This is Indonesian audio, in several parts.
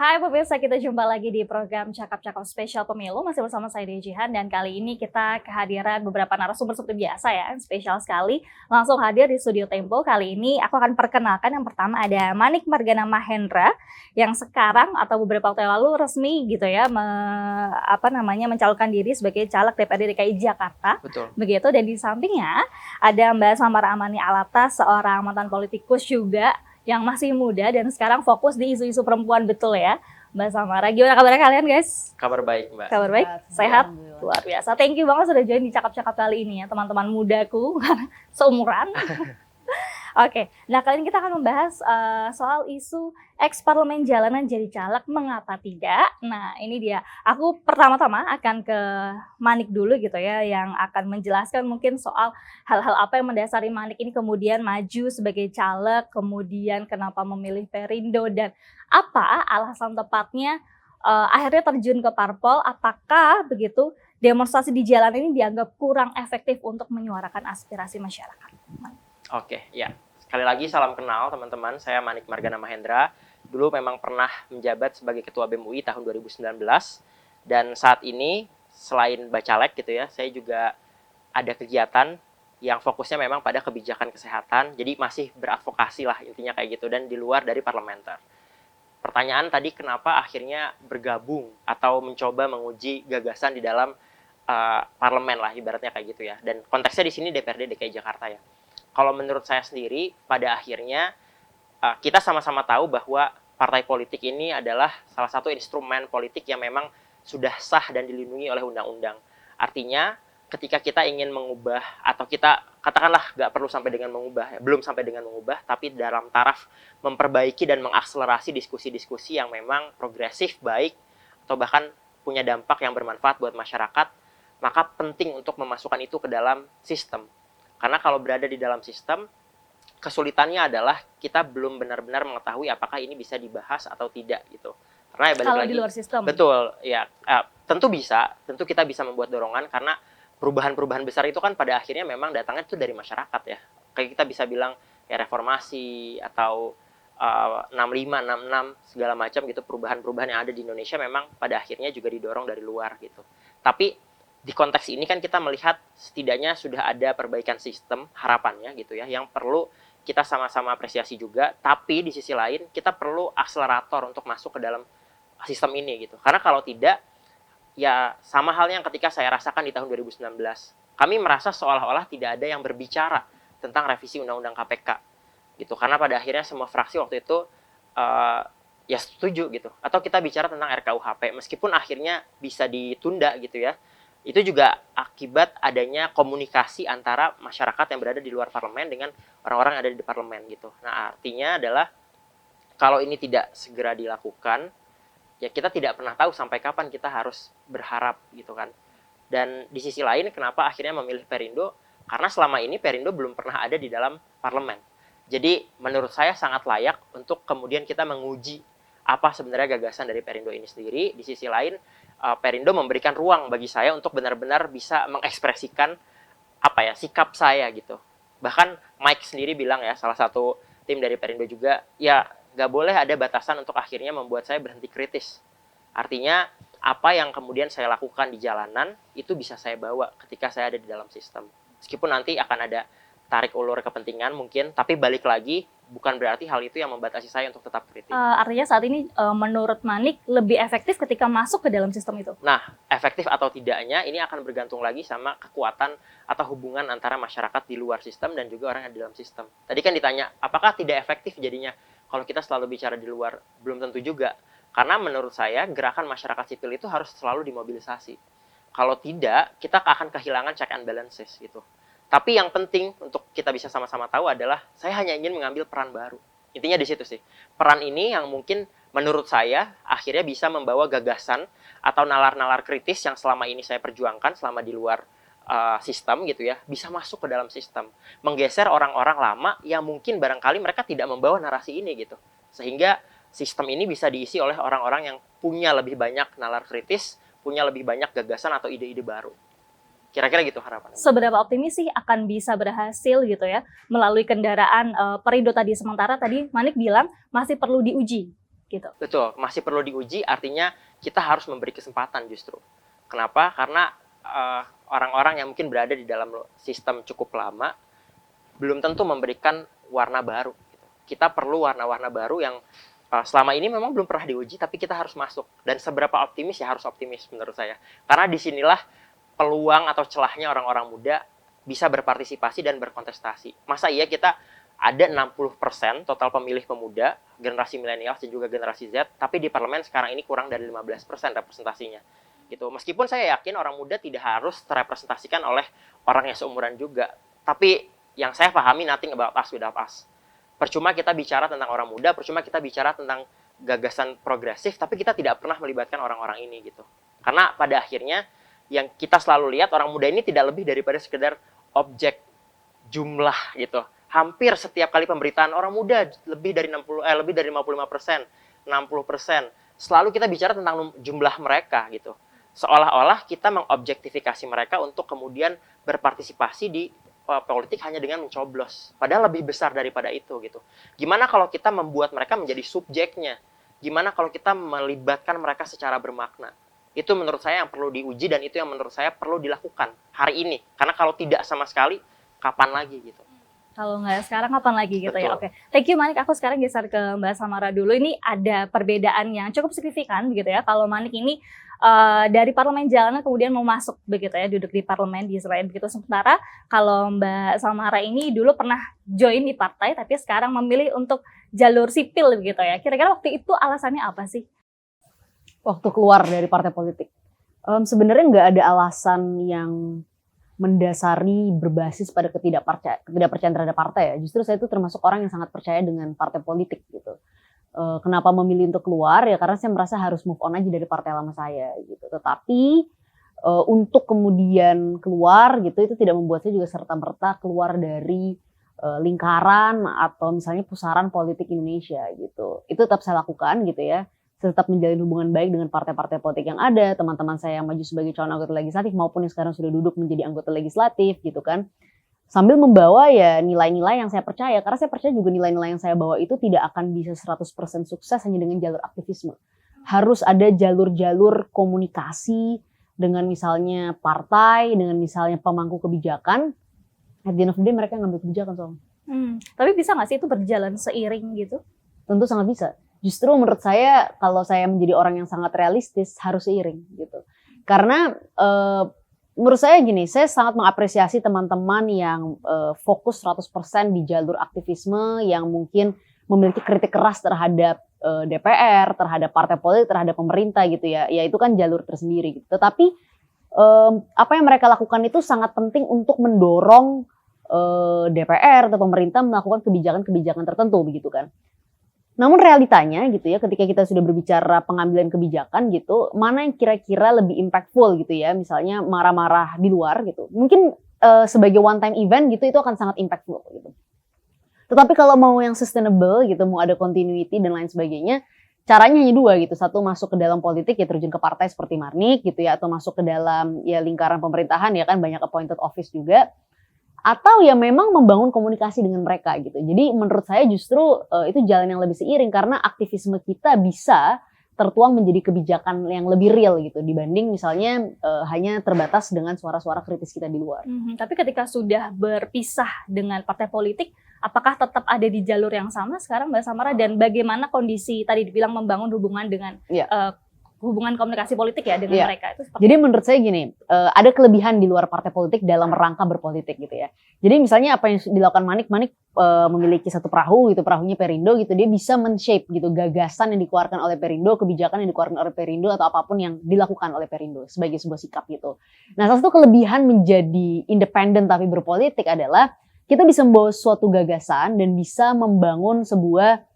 Hai pemirsa, kita jumpa lagi di program Cakap-Cakap Spesial Pemilu. Masih bersama saya Dea Jihan dan kali ini kita kehadiran beberapa narasumber seperti biasa ya, spesial sekali. Langsung hadir di Studio Tempo. Kali ini aku akan perkenalkan yang pertama ada Manik Margana Mahendra yang sekarang atau beberapa waktu yang lalu resmi gitu ya mencalonkan diri sebagai caleg DPRD DKI Jakarta. Betul. Begitu, dan di sampingnya ada Mbak Samara Amani Alatas, seorang mantan politikus juga yang masih muda dan sekarang fokus di isu-isu perempuan, betul ya Mbak Samara. Gimana kabarnya kalian guys? Kabar baik Mbak. Kabar baik? Sehat? Luar biasa. Thank you banget sudah join di Cakap-Cakap kali ini ya teman-teman mudaku seumuran. Oke, nah kali ini kita akan membahas soal isu eks-parlemen jalanan jadi caleg, mengapa tidak? Nah ini dia, aku pertama-tama akan ke Manik dulu gitu ya, yang akan menjelaskan mungkin soal hal-hal apa yang mendasari Manik ini kemudian maju sebagai caleg, kemudian kenapa memilih Perindo, dan apa alasan tepatnya akhirnya terjun ke parpol, apakah begitu demonstrasi di jalan ini dianggap kurang efektif untuk menyuarakan aspirasi masyarakat. Oke, ya. Sekali lagi salam kenal teman-teman. Saya Manik Margana Mahendra. Dulu memang pernah menjabat sebagai Ketua BEM UI tahun 2019. Dan saat ini selain bacalek gitu ya, saya juga ada kegiatan yang fokusnya memang pada kebijakan kesehatan. Jadi masih beradvokasi lah intinya kayak gitu, dan di luar dari parlementer. Pertanyaan tadi kenapa akhirnya bergabung atau mencoba menguji gagasan di dalam parlemen lah ibaratnya kayak gitu ya. Dan konteksnya di sini DPRD DKI Jakarta ya. Kalau menurut saya sendiri, pada akhirnya kita sama-sama tahu bahwa partai politik ini adalah salah satu instrumen politik yang memang sudah sah dan dilindungi oleh undang-undang. Artinya, ketika kita ingin mengubah, atau kita katakanlah nggak perlu sampai dengan mengubah, belum sampai dengan mengubah, tapi dalam taraf memperbaiki dan mengakselerasi diskusi-diskusi yang memang progresif, baik, atau bahkan punya dampak yang bermanfaat buat masyarakat, maka penting untuk memasukkan itu ke dalam sistem. Karena kalau berada di dalam sistem, kesulitannya adalah kita belum benar-benar mengetahui apakah ini bisa dibahas atau tidak gitu. Karena ya balik kalau lagi, di luar sistem. Betul, ya tentu kita bisa membuat dorongan karena perubahan-perubahan besar itu kan pada akhirnya memang datangnya itu dari masyarakat ya. Kayak kita bisa bilang ya reformasi atau 65, 66 segala macam gitu, perubahan-perubahan yang ada di Indonesia memang pada akhirnya juga didorong dari luar gitu. Tapi di konteks ini kan kita melihat setidaknya sudah ada perbaikan sistem harapannya gitu ya, yang perlu kita sama-sama apresiasi juga, tapi di sisi lain kita perlu akselerator untuk masuk ke dalam sistem ini gitu. Karena kalau tidak, ya sama halnya yang ketika saya rasakan di tahun 2019. Kami merasa seolah-olah tidak ada yang berbicara tentang revisi Undang-Undang KPK gitu. Karena pada akhirnya semua fraksi waktu itu ya setuju gitu. Atau kita bicara tentang RKUHP, meskipun akhirnya bisa ditunda gitu ya. Itu juga akibat adanya komunikasi antara masyarakat yang berada di luar parlemen dengan orang-orang yang ada di parlemen gitu. Nah, artinya adalah kalau ini tidak segera dilakukan, ya kita tidak pernah tahu sampai kapan kita harus berharap gitu kan. Dan di sisi lain, kenapa akhirnya memilih Perindo? Karena selama ini Perindo belum pernah ada di dalam parlemen. Jadi menurut saya sangat layak untuk kemudian kita menguji apa sebenarnya gagasan dari Perindo ini sendiri. Di sisi lain, Perindo memberikan ruang bagi saya untuk benar-benar bisa mengekspresikan sikap saya gitu. Bahkan Mike sendiri bilang ya, salah satu tim dari Perindo juga, ya nggak boleh ada batasan untuk akhirnya membuat saya berhenti kritis. Artinya apa yang kemudian saya lakukan di jalanan itu bisa saya bawa ketika saya ada di dalam sistem. Meskipun nanti akan ada tarik ulur kepentingan mungkin, tapi balik lagi bukan berarti hal itu yang membatasi saya untuk tetap kritis. Artinya saat ini menurut Manik lebih efektif ketika masuk ke dalam sistem itu? Nah, efektif atau tidaknya ini akan bergantung lagi sama kekuatan atau hubungan antara masyarakat di luar sistem dan juga orang yang di dalam sistem. Tadi kan ditanya, apakah tidak efektif jadinya kalau kita selalu bicara di luar? Belum tentu juga. Karena menurut saya gerakan masyarakat sipil itu harus selalu dimobilisasi. Kalau tidak, kita akan kehilangan check and balances gitu. Tapi yang penting untuk kita bisa sama-sama tahu adalah saya hanya ingin mengambil peran baru. Intinya di situ sih. Peran ini yang mungkin menurut saya akhirnya bisa membawa gagasan atau nalar-nalar kritis yang selama ini saya perjuangkan selama di luar sistem gitu ya, bisa masuk ke dalam sistem. Menggeser orang-orang lama yang mungkin barangkali mereka tidak membawa narasi ini gitu. Sehingga sistem ini bisa diisi oleh orang-orang yang punya lebih banyak nalar kritis, punya lebih banyak gagasan atau ide-ide baru. Kira-kira gitu harapannya. Seberapa optimis sih akan bisa berhasil gitu ya melalui kendaraan Perindo tadi? Sementara tadi Manik bilang masih perlu diuji gitu. Betul, masih perlu diuji, artinya kita harus memberi kesempatan justru. Kenapa? Karena orang-orang yang mungkin berada di dalam sistem cukup lama belum tentu memberikan warna baru. Gitu. Kita perlu warna-warna baru yang selama ini memang belum pernah diuji, tapi kita harus masuk. Dan seberapa optimis ya harus optimis menurut saya. Karena disinilah peluang atau celahnya orang-orang muda bisa berpartisipasi dan berkontestasi. Masa iya kita ada 60% total pemilih pemuda, generasi milenial dan juga generasi Z, tapi di parlemen sekarang ini kurang dari 15% representasinya. Gitu. Meskipun saya yakin orang muda tidak harus terrepresentasikan oleh orang yang seumuran juga. Tapi yang saya pahami, nothing about us without us. Percuma kita bicara tentang orang muda, percuma kita bicara tentang gagasan progresif, tapi kita tidak pernah melibatkan orang-orang ini gitu. Karena pada akhirnya yang kita selalu lihat orang muda ini tidak lebih daripada sekedar objek jumlah gitu. Hampir setiap kali pemberitaan orang muda lebih dari 55%, 60%. Selalu kita bicara tentang jumlah mereka gitu. Seolah-olah kita mengobjektifikasi mereka untuk kemudian berpartisipasi di politik hanya dengan mencoblos. Padahal lebih besar daripada itu gitu. Gimana kalau kita membuat mereka menjadi subjeknya? Gimana kalau kita melibatkan mereka secara bermakna? Itu menurut saya yang perlu diuji dan itu yang menurut saya perlu dilakukan hari ini. Karena kalau tidak sama sekali, kapan lagi gitu. Kalau nggak sekarang kapan lagi gitu. Betul. Ya, oke. Thank you Manik, aku sekarang geser ke Mbak Samara dulu. Ini ada perbedaan yang cukup signifikan begitu ya. Kalau Manik ini dari parlemen jalanan kemudian mau masuk begitu ya, duduk di parlemen di Israel begitu. Sementara kalau Mbak Samara ini dulu pernah join di partai tapi sekarang memilih untuk jalur sipil begitu ya. Kira-kira waktu itu alasannya apa sih? Waktu keluar dari partai politik. Sebenarnya nggak ada alasan yang mendasari berbasis pada ketidakpercayaan terhadap partai ya. Justru saya itu termasuk orang yang sangat percaya dengan partai politik gitu. Kenapa memilih untuk keluar ya karena saya merasa harus move on aja dari partai lama saya gitu. Tetapi untuk kemudian keluar gitu itu tidak membuat saya juga serta-merta keluar dari lingkaran atau misalnya pusaran politik Indonesia gitu. Itu tetap saya lakukan gitu ya. Saya tetap menjalin hubungan baik dengan partai-partai politik yang ada, teman-teman saya yang maju sebagai calon anggota legislatif maupun yang sekarang sudah duduk menjadi anggota legislatif gitu kan. Sambil membawa ya nilai-nilai yang saya percaya, karena saya percaya juga nilai-nilai yang saya bawa itu tidak akan bisa 100% sukses hanya dengan jalur aktivisme. Harus ada jalur-jalur komunikasi dengan misalnya partai, dengan misalnya pemangku kebijakan. At the end of the day mereka ngambil kebijakan soalnya. Tapi bisa nggak sih itu berjalan seiring gitu? Tentu sangat bisa. Justru menurut saya kalau saya menjadi orang yang sangat realistis harus seiring gitu. Karena menurut saya gini, saya sangat mengapresiasi teman-teman yang fokus 100% di jalur aktivisme yang mungkin memiliki kritik keras terhadap DPR, terhadap partai politik, terhadap pemerintah gitu ya. Ya itu kan jalur tersendiri gitu. Tetapi apa yang mereka lakukan itu sangat penting untuk mendorong DPR atau pemerintah melakukan kebijakan-kebijakan tertentu begitu kan. Namun realitanya gitu ya, ketika kita sudah berbicara pengambilan kebijakan gitu, mana yang kira-kira lebih impactful gitu ya, misalnya marah-marah di luar gitu. Mungkin sebagai one time event gitu itu akan sangat impactful gitu. Tetapi kalau mau yang sustainable gitu, mau ada continuity dan lain sebagainya, caranya hanya dua gitu. Satu masuk ke dalam politik ya terjun ke partai seperti Marnik gitu ya, atau masuk ke dalam ya lingkaran pemerintahan ya kan banyak appointed office juga. Atau ya memang membangun komunikasi dengan mereka gitu. Jadi menurut saya justru itu jalan yang lebih seiring karena aktivisme kita bisa tertuang menjadi kebijakan yang lebih real gitu dibanding misalnya hanya terbatas dengan suara-suara kritis kita di luar. Tapi ketika sudah berpisah dengan partai politik, apakah tetap ada di jalur yang sama sekarang Mbak Samara dan bagaimana kondisi tadi dibilang membangun hubungan dengan hubungan komunikasi politik ya dengan mereka itu seperti. Jadi menurut saya gini, ada kelebihan di luar partai politik dalam rangka berpolitik gitu ya. Jadi misalnya apa yang dilakukan Manik memiliki satu perahu gitu, perahunya Perindo gitu, dia bisa men-shape gitu gagasan yang dikeluarkan oleh Perindo, kebijakan yang dikeluarkan oleh Perindo atau apapun yang dilakukan oleh Perindo sebagai sebuah sikap gitu. Nah, salah satu kelebihan menjadi independen tapi berpolitik adalah kita bisa membawa suatu gagasan dan bisa membangun sebuah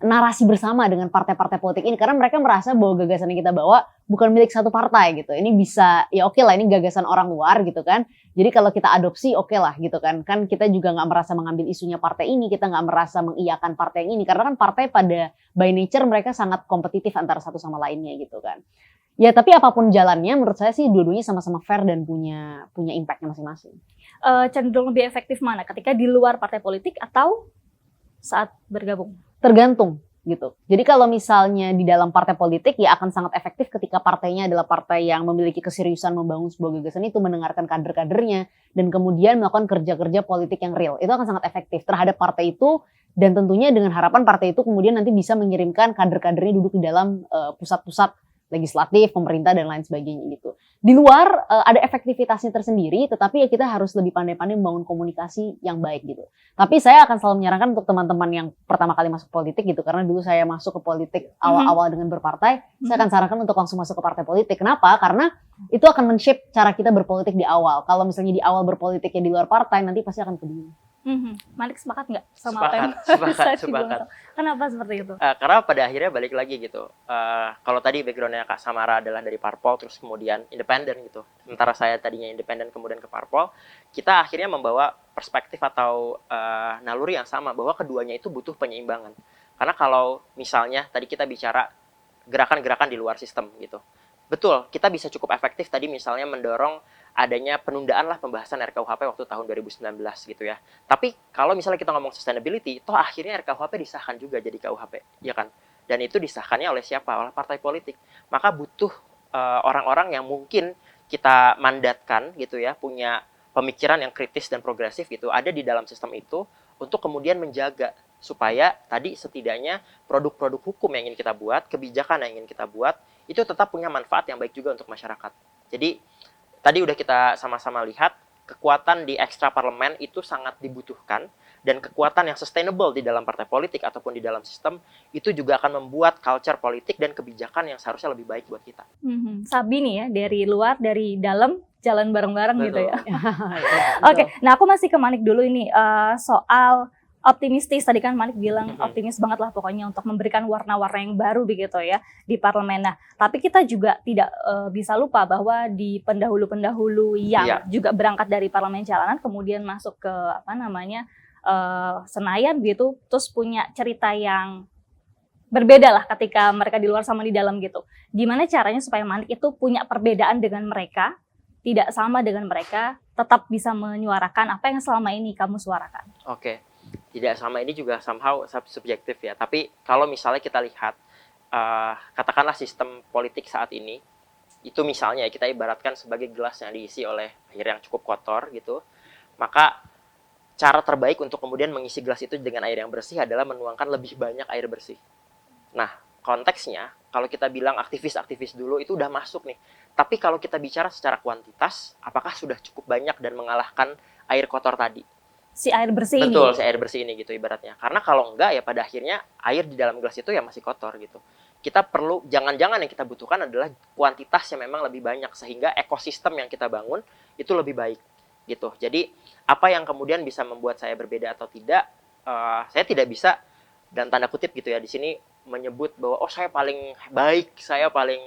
narasi bersama dengan partai-partai politik ini karena mereka merasa bahwa gagasan yang kita bawa bukan milik satu partai gitu. Ini bisa ya oke lah ini gagasan orang luar gitu kan. Jadi kalau kita adopsi oke lah gitu kan. Kan kita juga nggak merasa mengambil isunya partai ini, kita nggak merasa mengiyakan partai yang ini karena kan partai pada by nature mereka sangat kompetitif antara satu sama lainnya gitu kan. Ya tapi apapun jalannya menurut saya sih dua-duanya sama-sama fair dan punya impactnya masing-masing. Cenderung lebih efektif mana ketika di luar partai politik atau saat bergabung? Tergantung. gitu. Jadi kalau misalnya di dalam partai politik ya akan sangat efektif ketika partainya adalah partai yang memiliki keseriusan membangun sebuah gagasan itu, mendengarkan kader-kadernya, dan kemudian melakukan kerja-kerja politik yang real. Itu akan sangat efektif terhadap partai itu, dan tentunya dengan harapan partai itu kemudian nanti bisa mengirimkan kader-kadernya duduk di dalam pusat-pusat legislatif, pemerintah, dan lain sebagainya gitu. Di luar ada efektivitasnya tersendiri, tetapi ya kita harus lebih pandai-pandai membangun komunikasi yang baik gitu. Tapi saya akan selalu menyarankan untuk teman-teman yang pertama kali masuk politik gitu, karena dulu saya masuk ke politik awal-awal dengan berpartai, saya akan sarankan untuk langsung masuk ke partai politik. Kenapa? Karena itu akan men-shape cara kita berpolitik di awal. Kalau misalnya di awal berpolitiknya di luar partai, nanti pasti akan kebingungan. Malik sepakat nggak sama apa yang Sepakat. Kenapa seperti itu? Karena pada akhirnya balik lagi gitu. Kalau tadi backgroundnya Kak Samara adalah dari parpol, terus kemudian independen gitu. Sementara saya tadinya independen kemudian ke parpol, kita akhirnya membawa perspektif atau naluri yang sama bahwa keduanya itu butuh penyeimbangan. Karena kalau misalnya tadi kita bicara gerakan-gerakan di luar sistem gitu. Betul, kita bisa cukup efektif tadi misalnya mendorong adanya penundaan lah pembahasan RKUHP waktu tahun 2019 gitu ya. Tapi kalau misalnya kita ngomong sustainability, toh akhirnya RKUHP disahkan juga jadi KUHP, ya kan? Dan itu disahkannya oleh siapa? Oleh partai politik. Maka butuh orang-orang yang mungkin kita mandatkan gitu ya, punya pemikiran yang kritis dan progresif gitu, ada di dalam sistem itu untuk kemudian menjaga supaya tadi setidaknya produk-produk hukum yang ingin kita buat, kebijakan yang ingin kita buat, itu tetap punya manfaat yang baik juga untuk masyarakat. Jadi tadi udah kita sama-sama lihat, kekuatan di ekstra parlemen itu sangat dibutuhkan, dan kekuatan yang sustainable di dalam partai politik ataupun di dalam sistem, itu juga akan membuat culture politik dan kebijakan yang seharusnya lebih baik buat kita. Sabi nih ya, dari luar, dari dalam, jalan bareng-bareng gitu ya. Betul. Oke, nah aku masih ke Manik dulu ini, soal optimistis. Tadi kan Manik bilang optimis banget lah pokoknya untuk memberikan warna-warna yang baru begitu ya di parlemen. Nah, tapi kita juga tidak bisa lupa bahwa di pendahulu-pendahulu yang juga berangkat dari parlemen jalanan kemudian masuk ke Senayan gitu, terus punya cerita yang berbeda lah ketika mereka di luar sama di dalam gitu. Gimana caranya supaya Manik itu punya perbedaan dengan mereka, tidak sama dengan mereka, tetap bisa menyuarakan apa yang selama ini kamu suarakan? Oke. Tidak sama ini juga somehow subjektif ya. Tapi kalau misalnya kita lihat, katakanlah sistem politik saat ini, itu misalnya kita ibaratkan sebagai gelas yang diisi oleh air yang cukup kotor gitu, maka cara terbaik untuk kemudian mengisi gelas itu dengan air yang bersih adalah menuangkan lebih banyak air bersih. Nah, konteksnya, kalau kita bilang aktivis-aktivis dulu itu udah masuk nih. Tapi kalau kita bicara secara kuantitas, apakah sudah cukup banyak dan mengalahkan air kotor tadi? Si air bersih ini. Betul, si air bersih ini gitu ibaratnya. Karena kalau enggak ya pada akhirnya air di dalam gelas itu ya masih kotor gitu. Kita perlu, jangan-jangan yang kita butuhkan adalah kuantitas yang memang lebih banyak sehingga ekosistem yang kita bangun itu lebih baik gitu. Jadi apa yang kemudian bisa membuat saya berbeda atau tidak, saya tidak bisa dan tanda kutip gitu ya di sini menyebut bahwa oh saya paling baik, saya paling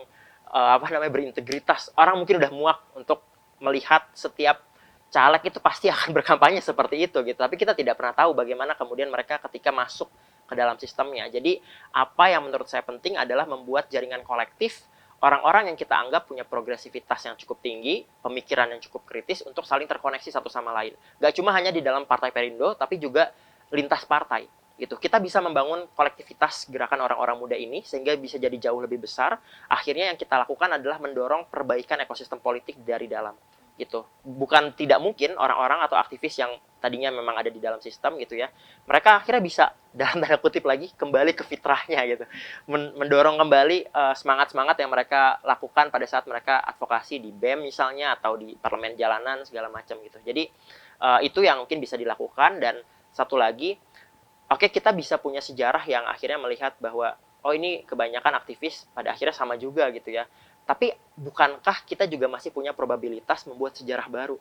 berintegritas. Orang mungkin udah muak untuk melihat setiap caleg itu pasti akan berkampanye seperti itu gitu. Tapi kita tidak pernah tahu bagaimana kemudian mereka ketika masuk ke dalam sistemnya. Jadi apa yang menurut saya penting adalah membuat jaringan kolektif orang-orang yang kita anggap punya progresivitas yang cukup tinggi, pemikiran yang cukup kritis untuk saling terkoneksi satu sama lain. Gak cuma hanya di dalam Partai Perindo, tapi juga lintas partai. Gitu. Kita bisa membangun kolektivitas gerakan orang-orang muda ini sehingga bisa jadi jauh lebih besar. Akhirnya yang kita lakukan adalah mendorong perbaikan ekosistem politik dari dalam. Gitu. Bukan tidak mungkin orang-orang atau aktivis yang tadinya memang ada di dalam sistem gitu ya, mereka akhirnya bisa dalam tanda kutip lagi kembali ke fitrahnya gitu, mendorong kembali semangat-semangat yang mereka lakukan pada saat mereka advokasi di BEM misalnya atau di parlemen jalanan segala macam gitu. Jadi itu yang mungkin bisa dilakukan. Dan satu lagi, oke, kita bisa punya sejarah yang akhirnya melihat bahwa oh ini kebanyakan aktivis pada akhirnya sama juga gitu ya. Tapi bukankah kita juga masih punya probabilitas membuat sejarah baru?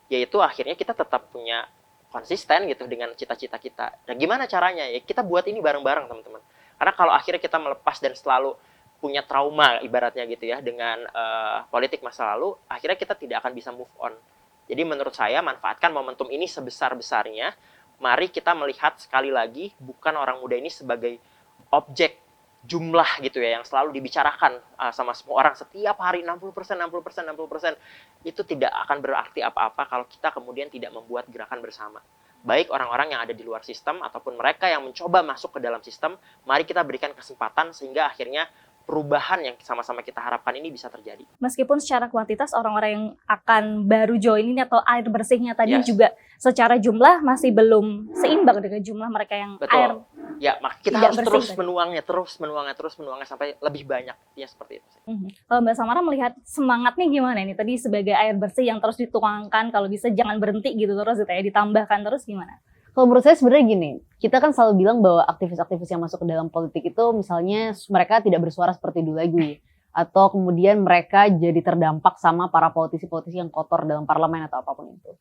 Yaitu akhirnya kita tetap punya konsisten gitu dengan cita-cita kita. Nah gimana caranya? Ya kita buat ini bareng-bareng teman-teman. Karena kalau akhirnya kita melepas dan selalu punya trauma ibaratnya gitu ya dengan politik masa lalu, akhirnya kita tidak akan bisa move on. Jadi menurut saya manfaatkan momentum ini sebesar-besarnya. Mari kita melihat sekali lagi bukan orang muda ini sebagai objek jumlah gitu ya yang selalu dibicarakan sama semua orang setiap hari 60%, 60%. Itu tidak akan berarti apa-apa kalau kita kemudian tidak membuat gerakan bersama. baik orang-orang yang ada di luar sistem ataupun mereka yang mencoba masuk ke dalam sistem, mari kita berikan kesempatan sehingga akhirnya perubahan yang sama-sama kita harapkan ini bisa terjadi. Meskipun secara kuantitas orang-orang yang akan baru join ini atau air bersihnya tadi Yes. juga secara jumlah masih belum seimbang dengan jumlah mereka yang Betul. air Ya, maka kita tidak harus bersih terus tadi. menuangnya sampai lebih banyak. Ya seperti itu. Kalau Mbak Samara melihat semangatnya gimana nih? Tadi sebagai air bersih yang terus dituangkan, kalau bisa jangan berhenti gitu terus gitu ya, ditambahkan terus gimana? Kalau menurut saya sebenarnya gini, kita kan selalu bilang bahwa aktivis-aktivis yang masuk ke dalam politik itu misalnya mereka tidak bersuara seperti dulu lagi. Atau kemudian mereka jadi terdampak sama para politisi-politisi yang kotor dalam parlemen atau apapun itu.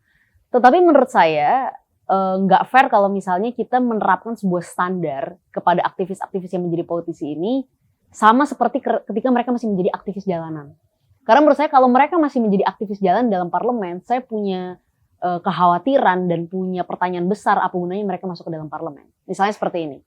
Tetapi menurut saya nggak fair kalau misalnya kita menerapkan sebuah standar kepada aktivis-aktivis yang menjadi politisi ini sama seperti ketika mereka masih menjadi aktivis jalanan. Karena menurut saya kalau mereka masih menjadi aktivis jalan dalam parlemen, saya punya kekhawatiran dan punya pertanyaan besar apa gunanya mereka masuk ke dalam parlemen. Misalnya seperti ini.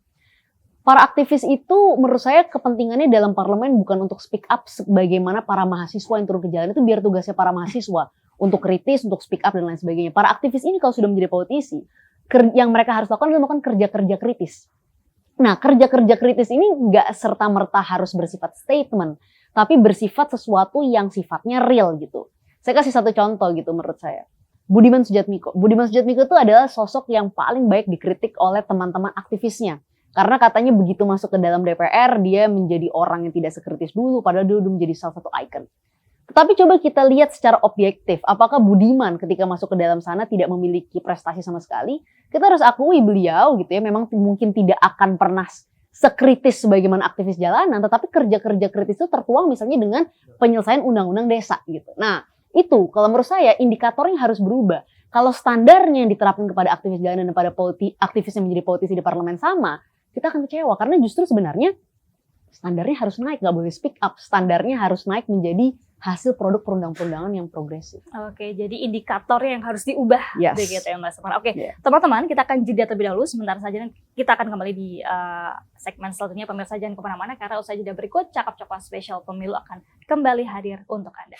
Para aktivis itu menurut saya kepentingannya dalam parlemen bukan untuk speak up sebagaimana para mahasiswa yang turun ke jalan, itu biar tugasnya para mahasiswa untuk kritis, untuk speak up dan lain sebagainya. Para aktivis ini kalau sudah menjadi politisi, yang mereka harus lakukan adalah melakukan kerja-kerja kritis. Nah, kerja-kerja kritis ini nggak serta-merta harus bersifat statement, tapi bersifat sesuatu yang sifatnya real gitu. Saya kasih satu contoh gitu menurut saya. Budiman Sujatmiko. Budiman Sujatmiko itu adalah sosok yang paling baik dikritik oleh teman-teman aktivisnya. Karena katanya begitu masuk ke dalam DPR, dia menjadi orang yang tidak sekritis dulu, padahal dulu menjadi salah satu ikon. Tetapi coba kita lihat secara objektif, apakah Budiman ketika masuk ke dalam sana tidak memiliki prestasi sama sekali? Kita harus akui beliau gitu ya, memang mungkin tidak akan pernah sekritis sebagaimana aktivis jalanan, tetapi kerja-kerja kritis itu tertuang misalnya dengan penyelesaian undang-undang desa gitu. Nah, itu kalau menurut saya indikatornya harus berubah. Kalau standarnya yang diterapkan kepada aktivis jalanan dan pada aktivis yang menjadi politisi di parlemen sama, kita akan kecewa karena justru sebenarnya standarnya harus naik, nggak boleh speak up. Standarnya harus naik menjadi hasil produk perundang-undangan yang progresif. Oke, jadi indikator yang harus diubah begitu ya Mbak Samara. Oke, teman-teman kita akan jeda terlebih dahulu sebentar saja dan kita akan kembali di segmen selanjutnya. Pemirsa jangan kemana-mana karena usai jeda berikut Cakap-Cakap Spesial Pemilu akan kembali hadir untuk Anda.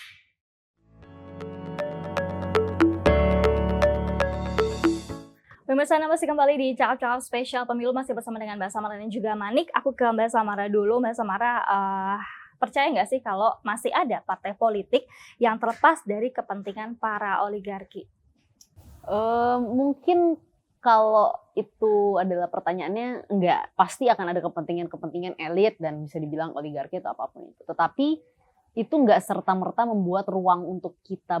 Pemirsa Anda masih kembali di Cakap-Cakap Spesial Pemilu, masih bersama dengan Mbak Samara dan juga Manik. Aku ke Mbak Samara dulu. Mbak Samara, percaya nggak sih kalau masih ada partai politik yang terlepas dari kepentingan para oligarki? Mungkin kalau itu adalah pertanyaannya, enggak. Pasti akan ada kepentingan-kepentingan elit dan bisa dibilang oligarki atau apapun itu. Tetapi itu enggak serta-merta membuat ruang untuk kita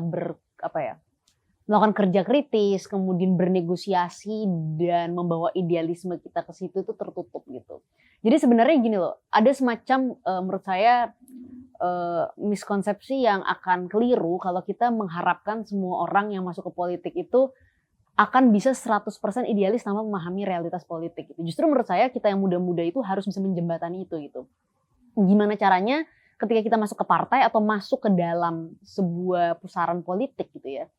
melakukan kerja kritis, kemudian bernegosiasi dan membawa idealisme kita ke situ itu tertutup gitu. Jadi sebenarnya gini loh, ada semacam menurut saya miskonsepsi yang akan keliru kalau kita mengharapkan semua orang yang masuk ke politik itu akan bisa 100% idealis tanpa memahami realitas politik gitu. Justru menurut saya kita yang muda-muda itu harus bisa menjembatani itu gitu. Gimana caranya ketika kita masuk ke partai atau masuk ke dalam sebuah pusaran politik gitu ya,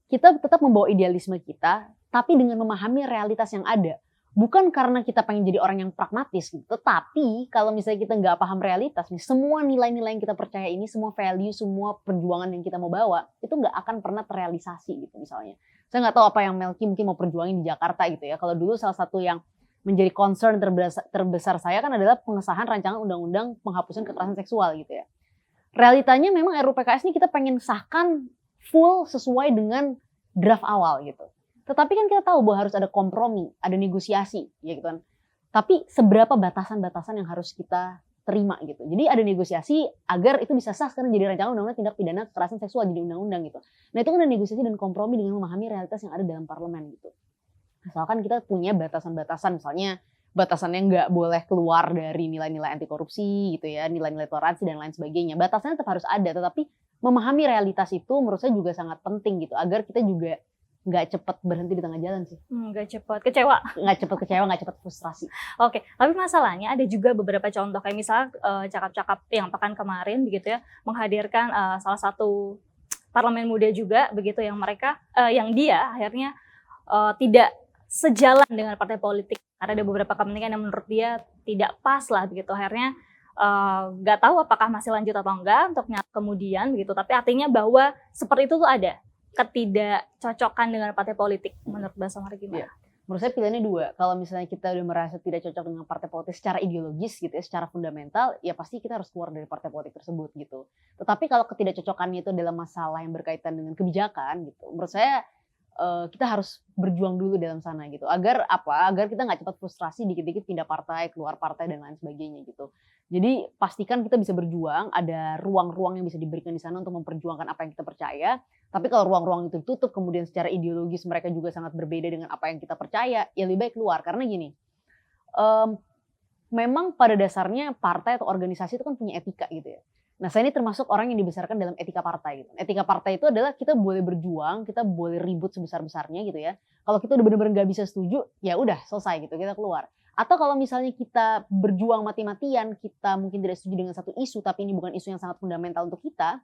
kita tetap membawa idealisme kita, tapi dengan memahami realitas yang ada. Bukan karena kita pengen jadi orang yang pragmatis gitu, tetapi kalau misalnya kita nggak paham realitas nih, semua nilai-nilai yang kita percaya ini, semua value, semua perjuangan yang kita mau bawa, itu nggak akan pernah terrealisasi gitu misalnya. Saya nggak tahu apa yang Melki mungkin mau perjuangin di Jakarta gitu ya. Kalau dulu salah satu yang menjadi concern terbesar saya kan adalah pengesahan rancangan undang-undang penghapusan kekerasan seksual gitu ya. Realitanya memang RUU PKS ini kita pengen sahkan full sesuai dengan draft awal gitu. Tetapi kan kita tahu bahwa harus ada kompromi, ada negosiasi, ya gitu kan. Tapi seberapa batasan-batasan yang harus kita terima gitu. Jadi ada negosiasi agar itu bisa sah sekarang jadi rancangan undang-undang tindak pidana kekerasan seksual jadi undang-undang gitu. Nah itu kan ada negosiasi dan kompromi dengan memahami realitas yang ada dalam parlemen gitu. Misalkan kita punya batasan-batasan, misalnya batasannya nggak boleh keluar dari nilai-nilai anti korupsi gitu ya, nilai-nilai toleransi dan lain sebagainya. Batasannya tetap harus ada, tetapi memahami realitas itu menurut saya juga sangat penting gitu, agar kita juga nggak cepat berhenti di tengah jalan sih. Nggak cepat kecewa. Nggak cepat kecewa, nggak cepat frustrasi. Oke, tapi masalahnya ada juga beberapa contoh kayak misalnya Cakap-Cakap yang pekan kemarin begitu ya, menghadirkan salah satu parlemen muda juga begitu yang mereka yang dia akhirnya tidak sejalan dengan partai politik karena ada beberapa kepentingan yang menurut dia tidak pas lah begitu, akhirnya nggak tahu apakah masih lanjut atau enggak untuk kemudian begitu, tapi artinya bahwa seperti itu tuh ada ketidakcocokan dengan partai politik menurut Mbak Samara gimana? Ya. menurut saya pilihannya dua. Kalau misalnya kita udah merasa tidak cocok dengan partai politik secara ideologis gitu ya, secara fundamental, ya pasti kita harus keluar dari partai politik tersebut gitu. Tetapi kalau ketidakcocokannya itu adalah masalah yang berkaitan dengan kebijakan gitu, menurut saya kita harus berjuang dulu dalam sana gitu. Agar apa? Agar kita nggak cepat frustrasi dikit-dikit pindah partai, keluar partai dan lain sebagainya gitu. Jadi pastikan kita bisa berjuang, ada ruang-ruang yang bisa diberikan di sana untuk memperjuangkan apa yang kita percaya. Tapi kalau ruang-ruang itu tutup, kemudian secara ideologis mereka juga sangat berbeda dengan apa yang kita percaya, ya lebih baik keluar. Karena gini, memang pada dasarnya partai atau organisasi itu kan punya etika gitu ya. Nah, saya ini termasuk orang yang dibesarkan dalam etika partai gitu. Etika partai itu adalah kita boleh berjuang, kita boleh ribut sebesar-besarnya gitu ya. Kalau kita udah benar-benar nggak bisa setuju, ya udah selesai gitu, kita keluar. Atau kalau misalnya kita berjuang mati-matian, kita mungkin tidak setuju dengan satu isu, tapi ini bukan isu yang sangat fundamental untuk kita,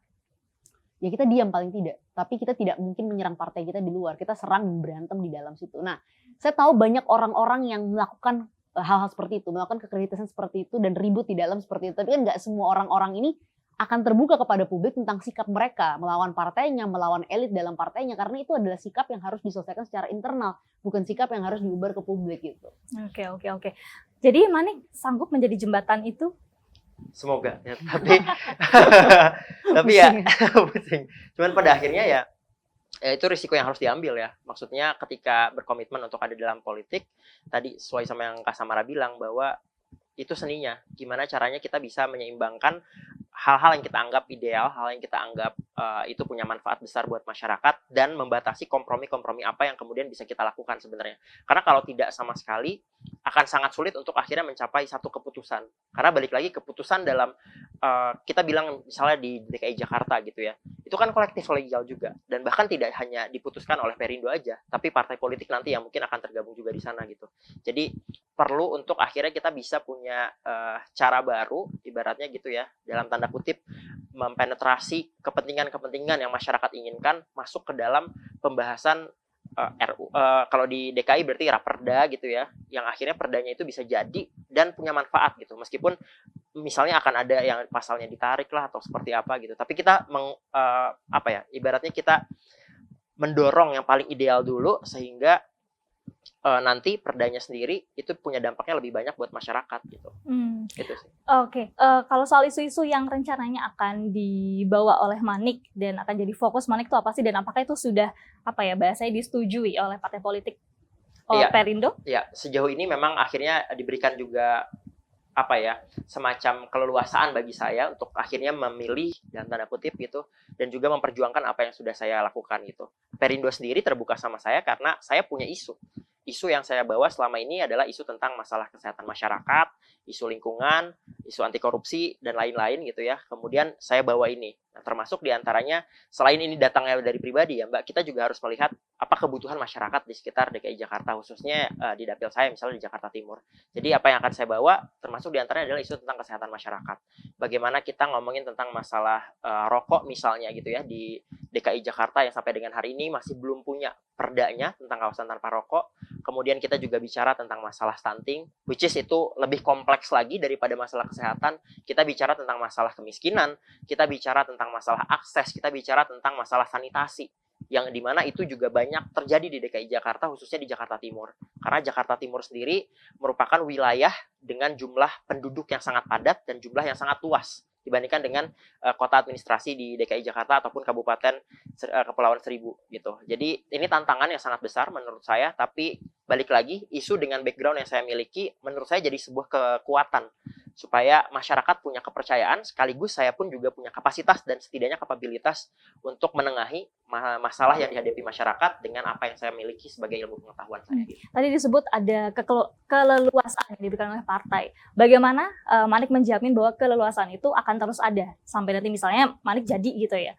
ya kita diam paling tidak. Tapi kita tidak mungkin menyerang partai kita di luar, kita serang dan berantem di dalam situ. Nah, saya tahu banyak orang-orang yang melakukan hal-hal seperti itu, melakukan kekritisan seperti itu dan ribut di dalam seperti itu. Tapi kan nggak semua orang-orang ini akan terbuka kepada publik tentang sikap mereka melawan partainya, melawan elit dalam partainya, karena itu adalah sikap yang harus diselesaikan secara internal, bukan sikap yang harus diubar ke publik gitu. Oke. Jadi Manik sanggup menjadi jembatan itu? Semoga ya, tapi ya pusing. Cuman pada akhirnya ya itu risiko yang harus diambil ya. Maksudnya ketika berkomitmen untuk ada dalam politik, tadi sesuai sama yang Kak Samara bilang bahwa itu seninya. Gimana caranya kita bisa menyeimbangkan hal-hal yang kita anggap ideal, hal yang kita anggap itu punya manfaat besar buat masyarakat, dan membatasi kompromi-kompromi apa yang kemudian bisa kita lakukan sebenarnya. Karena kalau tidak sama sekali, akan sangat sulit untuk akhirnya mencapai satu keputusan. Karena balik lagi keputusan dalam, kita bilang misalnya di DKI Jakarta gitu ya, itu kan kolektif kolegial juga. Dan bahkan tidak hanya diputuskan oleh Perindo aja, tapi partai politik nanti yang mungkin akan tergabung juga di sana gitu. Jadi perlu untuk akhirnya kita bisa punya cara baru, ibaratnya gitu ya, dalam tanda kutip, mempenetrasi kepentingan-kepentingan yang masyarakat inginkan masuk ke dalam pembahasan RU. Kalau di DKI berarti raperda gitu ya, yang akhirnya perdanya itu bisa jadi dan punya manfaat gitu, meskipun misalnya akan ada yang pasalnya ditarik lah atau seperti apa gitu, tapi kita ibaratnya kita mendorong yang paling ideal dulu sehingga nanti perdanya sendiri itu punya dampaknya lebih banyak buat masyarakat gitu. Gitu sih. Oke. Kalau soal isu-isu yang rencananya akan dibawa oleh Manik dan akan jadi fokus Manik itu apa sih, dan apakah itu sudah bahasanya disetujui oleh partai politik Perindo? Iya, sejauh ini memang akhirnya diberikan juga semacam keleluasaan bagi saya untuk akhirnya memilih dan tanda kutip gitu, dan juga memperjuangkan apa yang sudah saya lakukan gitu. Perindo sendiri terbuka sama saya karena saya punya isu yang saya bawa selama ini adalah isu tentang masalah kesehatan masyarakat, isu lingkungan, isu anti korupsi dan lain-lain gitu ya. Kemudian saya bawa ini. Nah, termasuk diantaranya selain ini datangnya dari pribadi ya Mbak, kita juga harus melihat apa kebutuhan masyarakat di sekitar DKI Jakarta, khususnya di dapil saya misalnya di Jakarta Timur. Jadi apa yang akan saya bawa termasuk diantaranya adalah isu tentang kesehatan masyarakat. Bagaimana kita ngomongin tentang masalah rokok misalnya gitu ya di DKI Jakarta yang sampai dengan hari ini masih belum punya perdanya tentang kawasan tanpa rokok. Kemudian kita juga bicara tentang masalah stunting, which is itu lebih kompleks lagi daripada masalah kesehatan. Kita bicara tentang masalah kemiskinan, kita bicara tentang masalah akses, kita bicara tentang masalah sanitasi, yang dimana itu juga banyak terjadi di DKI Jakarta, khususnya di Jakarta Timur. Karena Jakarta Timur sendiri merupakan wilayah dengan jumlah penduduk yang sangat padat dan jumlah yang sangat luas dibandingkan dengan kota administrasi di DKI Jakarta ataupun Kabupaten Kepulauan Seribu gitu. Jadi ini tantangan yang sangat besar menurut saya, tapi balik lagi isu dengan background yang saya miliki menurut saya jadi sebuah kekuatan supaya masyarakat punya kepercayaan, sekaligus saya pun juga punya kapasitas dan setidaknya kapabilitas untuk menengahi masalah yang dihadapi masyarakat dengan apa yang saya miliki sebagai ilmu pengetahuan saya. Tadi disebut ada keleluasaan yang diberikan oleh partai. Bagaimana Manik menjamin bahwa keleluasaan itu akan terus ada sampai nanti misalnya Manik jadi gitu ya?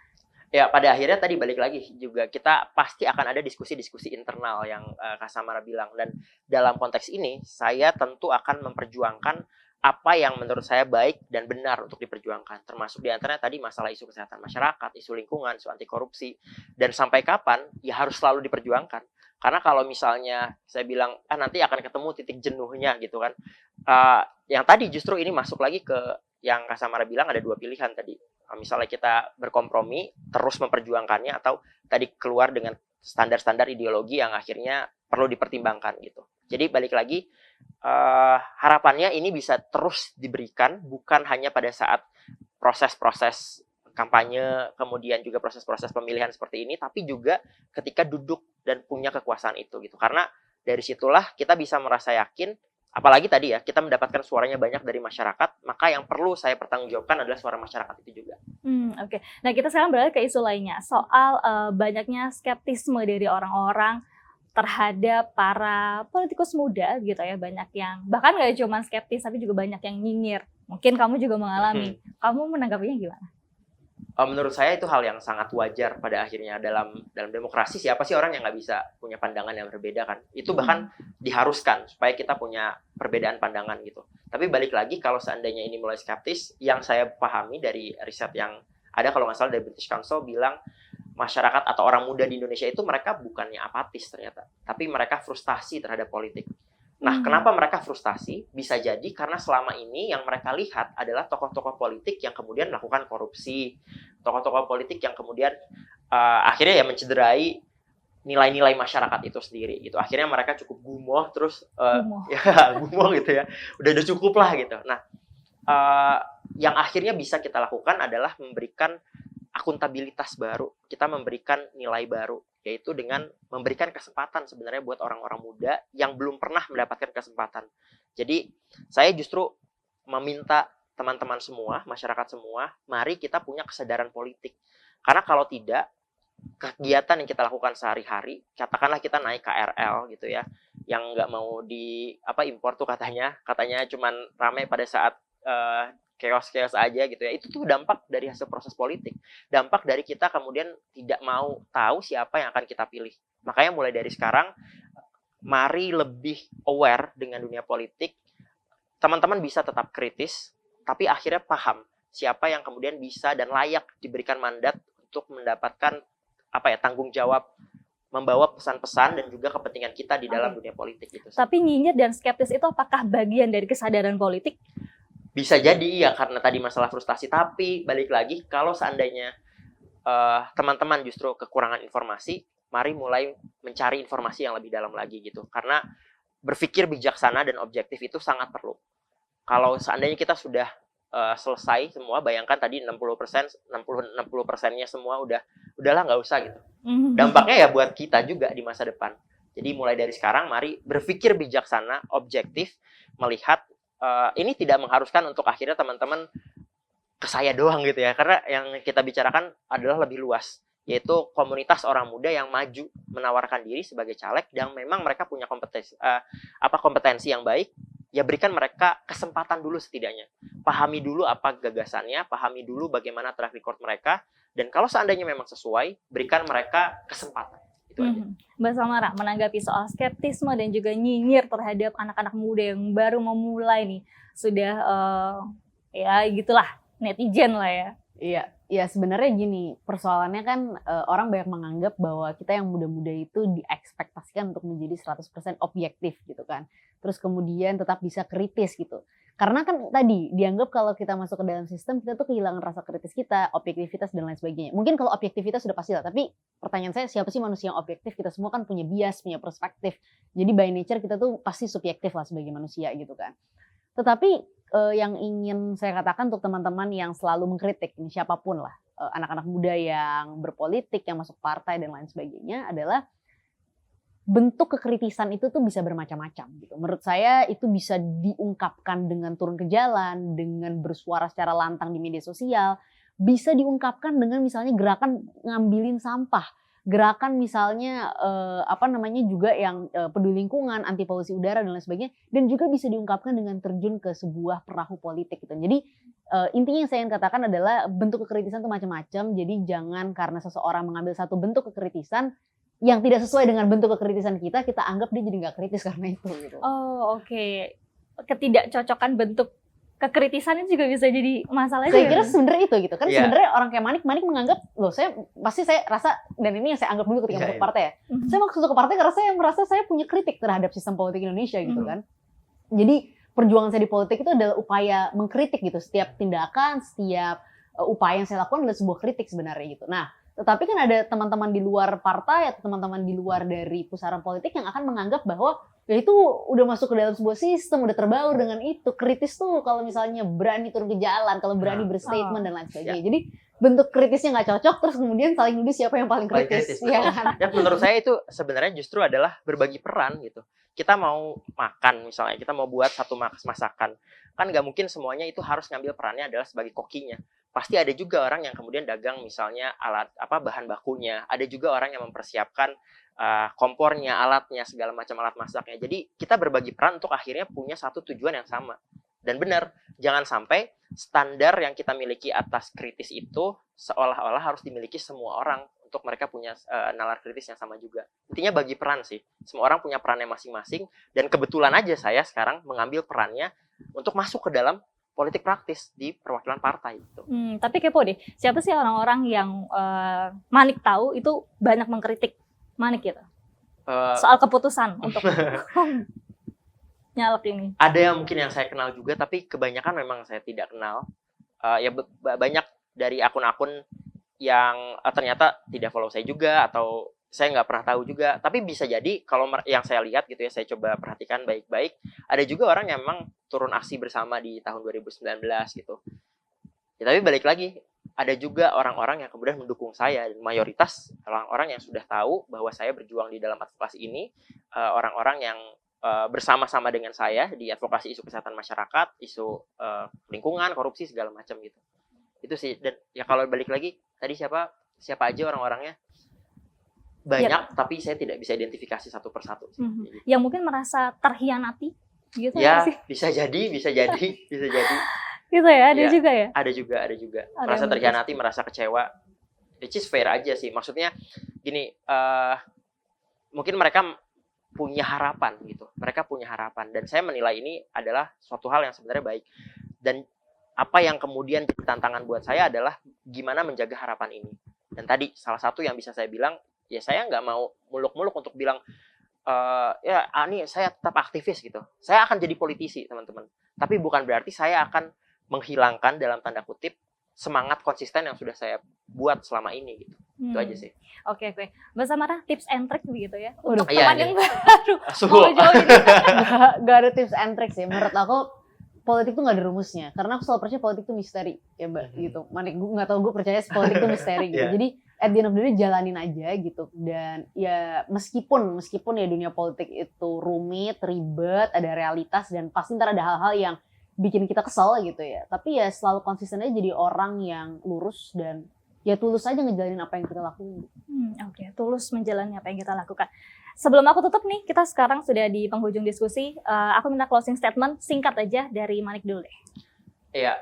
Ya, pada akhirnya tadi balik lagi juga kita pasti akan ada diskusi-diskusi internal yang Kak Samara bilang, dan dalam konteks ini saya tentu akan memperjuangkan apa yang menurut saya baik dan benar untuk diperjuangkan, termasuk diantaranya tadi masalah isu kesehatan masyarakat, isu lingkungan, isu anti korupsi, dan sampai kapan ya harus selalu diperjuangkan. Karena kalau misalnya saya bilang nanti akan ketemu titik jenuhnya gitu kan, yang tadi justru ini masuk lagi ke yang Kak Samara bilang ada dua pilihan tadi. Misalnya kita berkompromi terus memperjuangkannya, atau tadi keluar dengan standar-standar ideologi yang akhirnya perlu dipertimbangkan gitu. Jadi balik lagi, harapannya ini bisa terus diberikan, bukan hanya pada saat proses-proses kampanye, kemudian juga proses-proses pemilihan seperti ini, tapi juga ketika duduk dan punya kekuasaan itu gitu. Karena dari situlah kita bisa merasa yakin, apalagi tadi ya, kita mendapatkan suaranya banyak dari masyarakat, maka yang perlu saya pertanggungjawabkan adalah suara masyarakat itu juga. Oke. Nah, kita sekarang beralih ke isu lainnya, soal banyaknya skeptisme dari orang-orang terhadap para politikus muda gitu ya, banyak yang bahkan nggak cuma skeptis tapi juga banyak yang nyinyir. Mungkin kamu juga mengalami. Kamu menanggapinya gimana? Menurut saya itu hal yang sangat wajar pada akhirnya dalam demokrasi. Siapa sih orang yang nggak bisa punya pandangan yang berbeda kan? Itu bahkan diharuskan supaya kita punya perbedaan pandangan gitu. Tapi balik lagi, kalau seandainya ini mulai skeptis, yang saya pahami dari riset yang ada kalau nggak salah dari British Council bilang masyarakat atau orang muda di Indonesia itu mereka bukannya apatis ternyata, tapi mereka frustasi terhadap politik. Nah, kenapa mereka frustasi? Bisa jadi karena selama ini yang mereka lihat adalah tokoh-tokoh politik yang kemudian melakukan korupsi, tokoh-tokoh politik yang kemudian akhirnya ya mencederai nilai-nilai masyarakat itu sendiri gitu. Akhirnya mereka cukup gumoh terus gumoh gitu ya. Udah cukup lah gitu. Nah, yang akhirnya bisa kita lakukan adalah memberikan akuntabilitas baru. Kita memberikan nilai baru, yaitu dengan memberikan kesempatan sebenarnya buat orang-orang muda yang belum pernah mendapatkan kesempatan. Jadi saya justru meminta teman-teman semua, masyarakat semua, mari kita punya kesadaran politik. Karena kalau tidak, kegiatan yang kita lakukan sehari-hari, katakanlah kita naik KRL gitu ya, yang nggak mau impor tuh katanya cuman ramai pada saat chaos aja gitu ya, itu tuh dampak dari hasil proses politik, dampak dari kita kemudian tidak mau tahu siapa yang akan kita pilih. Makanya mulai dari sekarang, mari lebih aware dengan dunia politik. Teman-teman bisa tetap kritis, tapi akhirnya paham siapa yang kemudian bisa dan layak diberikan mandat untuk mendapatkan tanggung jawab membawa pesan-pesan dan juga kepentingan kita di dalam dunia politik itu. Tapi nyinyir dan skeptis itu apakah bagian dari kesadaran politik? Bisa jadi ya, karena tadi masalah frustasi. Tapi balik lagi, kalau seandainya teman-teman justru kekurangan informasi, mari mulai mencari informasi yang lebih dalam lagi gitu. Karena berpikir bijaksana dan objektif itu sangat perlu. Kalau seandainya kita sudah selesai semua, bayangkan tadi 60%nya semua udahlah nggak usah gitu. Dampaknya ya buat kita juga di masa depan. Jadi mulai dari sekarang mari berpikir bijaksana, objektif, melihat ini tidak mengharuskan untuk akhirnya teman-teman ke saya doang gitu ya, karena yang kita bicarakan adalah lebih luas, yaitu komunitas orang muda yang maju menawarkan diri sebagai caleg dan memang mereka punya kompetensi yang baik, ya berikan mereka kesempatan dulu setidaknya, pahami dulu apa gagasannya, pahami dulu bagaimana track record mereka, dan kalau seandainya memang sesuai, berikan mereka kesempatan. Itu aja. Mbak Samara, menanggapi soal skeptisme dan juga nyinyir terhadap anak-anak muda yang baru memulai nih, sudah ya gitulah, netizen lah ya. Iya sebenarnya gini, persoalannya kan orang banyak menganggap bahwa kita yang muda-muda itu diekspektasikan untuk menjadi 100% objektif gitu kan. Terus kemudian tetap bisa kritis gitu. Karena kan tadi dianggap kalau kita masuk ke dalam sistem, kita tuh kehilangan rasa kritis kita, objektivitas dan lain sebagainya. Mungkin kalau objektivitas sudah pasti lah, tapi pertanyaan saya, siapa sih manusia yang objektif? Kita semua kan punya bias, punya perspektif. Jadi by nature kita tuh pasti subjektif lah sebagai manusia gitu kan. Tetapi yang ingin saya katakan untuk teman-teman yang selalu mengkritik, ini siapapun lah, anak-anak muda yang berpolitik, yang masuk partai dan lain sebagainya, adalah bentuk kekritisan itu tuh bisa bermacam-macam gitu. Menurut saya itu bisa diungkapkan dengan turun ke jalan, dengan bersuara secara lantang di media sosial, bisa diungkapkan dengan misalnya gerakan ngambilin sampah, gerakan misalnya juga yang peduli lingkungan, anti polusi udara dan lain sebagainya, dan juga bisa diungkapkan dengan terjun ke sebuah perahu politik gitu. Jadi intinya yang saya ingin katakan adalah bentuk kekritisan itu macam-macam. Jadi jangan karena seseorang mengambil satu bentuk kekritisan yang tidak sesuai dengan bentuk kekritisan kita anggap dia jadi nggak kritis karena itu gitu. Oh oke. Ketidakcocokan bentuk kekritisan itu juga bisa jadi masalah. Saya kira sebenarnya itu gitu kan. Sebenarnya orang kayak Manik menganggap, saya rasa, dan ini yang saya anggap dulu ketika masuk partai ya. Saya masuk ke partai karena saya merasa saya punya kritik terhadap sistem politik Indonesia gitu kan. Jadi perjuangan saya di politik itu adalah upaya mengkritik gitu. Setiap tindakan, setiap upaya yang saya lakukan adalah sebuah kritik sebenarnya gitu. Nah, Tetapi kan ada teman-teman di luar partai atau teman-teman di luar dari pusaran politik yang akan menganggap bahwa ya itu udah masuk ke dalam sebuah sistem, udah terbaur dengan itu. Kritis tuh kalau misalnya berani turun ke jalan, kalau berani berstatement dan lain sebagainya. Jadi bentuk kritisnya nggak cocok, terus kemudian saling nuduh siapa yang paling kritis. Ya kan? Dan menurut saya itu sebenarnya justru adalah berbagi peran gitu. Kita mau makan misalnya, kita mau buat satu masakan, kan nggak mungkin semuanya itu harus ngambil perannya adalah sebagai kokinya. Pasti ada juga orang yang kemudian dagang misalnya bahan bakunya, ada juga orang yang mempersiapkan kompornya, alatnya, segala macam alat masaknya. Jadi kita berbagi peran untuk akhirnya punya satu tujuan yang sama. Dan benar, jangan sampai standar yang kita miliki atas kritis itu seolah-olah harus dimiliki semua orang untuk mereka punya nalar kritis yang sama juga. Intinya bagi peran sih. Semua orang punya perannya masing-masing, dan kebetulan aja saya sekarang mengambil perannya untuk masuk ke dalam politik praktis di perwakilan partai gitu. Tapi kepo deh, siapa sih orang-orang yang Manik tahu itu banyak mengkritik Manik gitu? Soal keputusan untuk nyalek ini. Ada yang mungkin yang saya kenal juga, tapi kebanyakan memang saya tidak kenal. Ya banyak dari akun-akun yang ternyata tidak follow saya juga, atau saya nggak pernah tahu juga. Tapi bisa jadi kalau yang saya lihat gitu ya, saya coba perhatikan baik-baik, ada juga orang yang memang turun aksi bersama di tahun 2019 gitu. Ya, tapi balik lagi, ada juga orang-orang yang kemudian mendukung saya, dan mayoritas orang-orang yang sudah tahu bahwa saya berjuang di dalam advokasi ini, orang-orang yang bersama-sama dengan saya di advokasi isu kesehatan masyarakat, isu lingkungan, korupsi, segala macam gitu. Itu sih. Dan ya kalau balik lagi tadi siapa aja orang-orangnya banyak, tapi saya tidak bisa identifikasi satu persatu. Gitu. Yang mungkin merasa terhianati gitu ya sih? bisa jadi. Gitu ya, ada juga ya? Ada juga. Merasa terhianati, merasa kecewa. Which is fair aja sih. Maksudnya gini, mungkin mereka punya harapan gitu. Mereka punya harapan, dan saya menilai ini adalah suatu hal yang sebenarnya baik. Dan apa yang kemudian jadi tantangan buat saya adalah gimana menjaga harapan ini. Dan tadi salah satu yang bisa saya bilang, ya saya nggak mau muluk-muluk untuk bilang ini saya tetap aktivis gitu. Saya akan jadi politisi, teman-teman. Tapi bukan berarti saya akan menghilangkan dalam tanda kutip semangat konsisten yang sudah saya buat selama ini gitu. Itu aja sih. Oke. Mbak Samara, tips and trick begitu ya? Udah, teman yang baru mau join. Gak ada tips and trick sih. Menurut aku politik tuh gak ada rumusnya. Karena aku selalu percaya politik tuh misteri ya Mbak gitu. Manik gue gak tau, gue percaya politik tuh misteri gitu. Jadi at the end of the day jalanin aja gitu. Dan ya meskipun ya dunia politik itu rumit, ribet, ada realitas, dan pasti ntar ada hal-hal yang bikin kita kesel gitu ya. Tapi ya selalu konsisten aja jadi orang yang lurus, dan ya tulus aja ngejalanin apa yang kita lakukan. Oke, tulus menjalani apa yang kita lakukan. Sebelum aku tutup nih, kita sekarang sudah di penghujung diskusi. Aku minta closing statement singkat aja dari Manik dulu deh. Iya,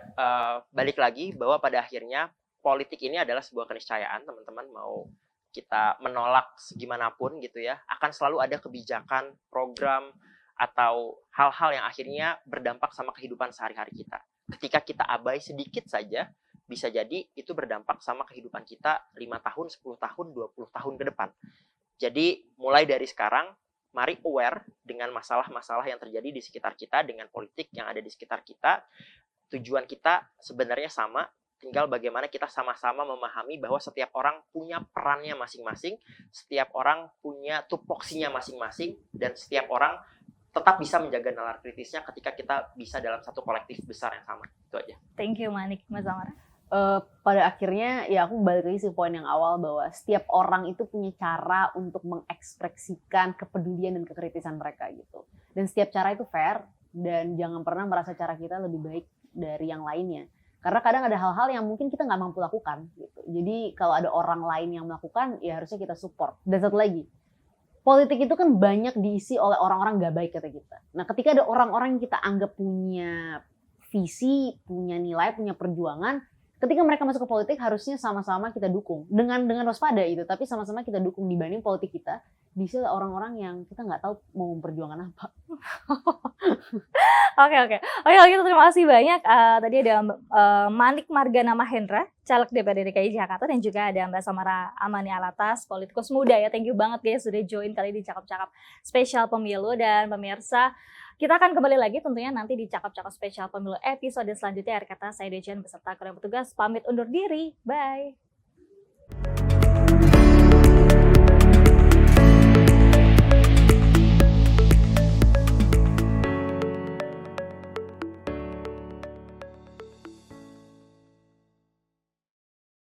balik lagi bahwa pada akhirnya politik ini adalah sebuah keniscayaan, teman-teman. Mau kita menolak segimanapun gitu ya, akan selalu ada kebijakan, program, atau hal-hal yang akhirnya berdampak sama kehidupan sehari-hari kita. Ketika kita abai sedikit saja, bisa jadi itu berdampak sama kehidupan kita 5 tahun, 10 tahun, 20 tahun ke depan. Jadi mulai dari sekarang, mari aware dengan masalah-masalah yang terjadi di sekitar kita, dengan politik yang ada di sekitar kita. Tujuan kita sebenarnya sama, tinggal bagaimana kita sama-sama memahami bahwa setiap orang punya perannya masing-masing, setiap orang punya tupoksinya masing-masing, dan setiap orang tetap bisa menjaga nalar kritisnya ketika kita bisa dalam satu kolektif besar yang sama. Itu aja. Thank you Manik. Mas Samara. Pada akhirnya ya aku balik lagi ke poin yang awal bahwa setiap orang itu punya cara untuk mengekspresikan kepedulian dan kekritisan mereka gitu. Dan setiap cara itu fair, dan jangan pernah merasa cara kita lebih baik dari yang lainnya. Karena kadang ada hal-hal yang mungkin kita nggak mampu lakukan gitu. Jadi kalau ada orang lain yang melakukan, ya harusnya kita support. Dan satu lagi, politik itu kan banyak diisi oleh orang-orang gak baik kata kita. Nah ketika ada orang-orang yang kita anggap punya visi, punya nilai, punya perjuangan, ketika mereka masuk ke politik harusnya sama-sama kita dukung. Dengan waspada itu, tapi sama-sama kita dukung, dibanding politik kita diisi oleh orang-orang yang kita nggak tahu mau memperjuangkan apa. Oke, kalau gitu terima kasih banyak. Tadi ada Manik Margana Mahendra, caleg DPRD DKI Jakarta, dan juga ada Mbak Samara Amani Alatas, politikus muda ya. Thank you banget guys sudah join kali di Cakap-Cakap Spesial Pemilu. Dan pemirsa, kita akan kembali lagi tentunya nanti di Cakap-Cakap Spesial Pemilu episode selanjutnya. Akhir kata saya Dejan beserta kru petugas pamit undur diri. Bye.